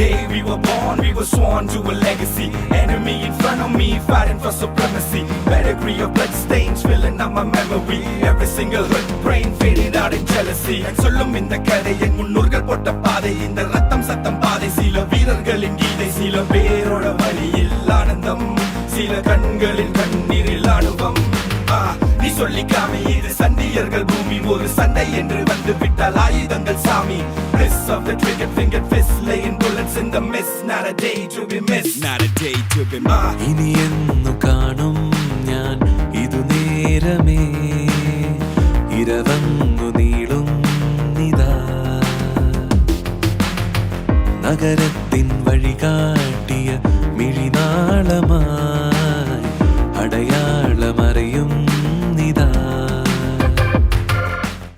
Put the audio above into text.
day we were born, we were sworn to a legacy. Enemy in front of me, fighting for supremacy. Pedigree of blood stains filling up my memory. Every single hurt brain fading out in jealousy. சொல்லும் இந்த கதை என் முன்னோர்கள் போட்ட பாதை. இந்த ரத்தம் சத்தம் பாதை. சில வீரர்களின் கீதை, சில பேரோட வழியில் ஆனந்தம், சில கண்களின் கண்ணீரில் அனுபவம். நீ சொல்லிக்காமி இது சண்டியர்கள் பூமி. ஒரு சண்டை என்று வந்து விட்டால் ஆயுதங்கள் சாமி. Press of the trigger finger fist, laying bullets in the mist. Not a day to be missed, not a day to be missed. ഇനി എന്നു കാണും ഞാൻ ഇതു നേരമേ, ഇരവങ്ങു നീളുന്നിതാ. നഗരത്തിൻ വഴി കാട്ടിയ മിഴിനാളമാ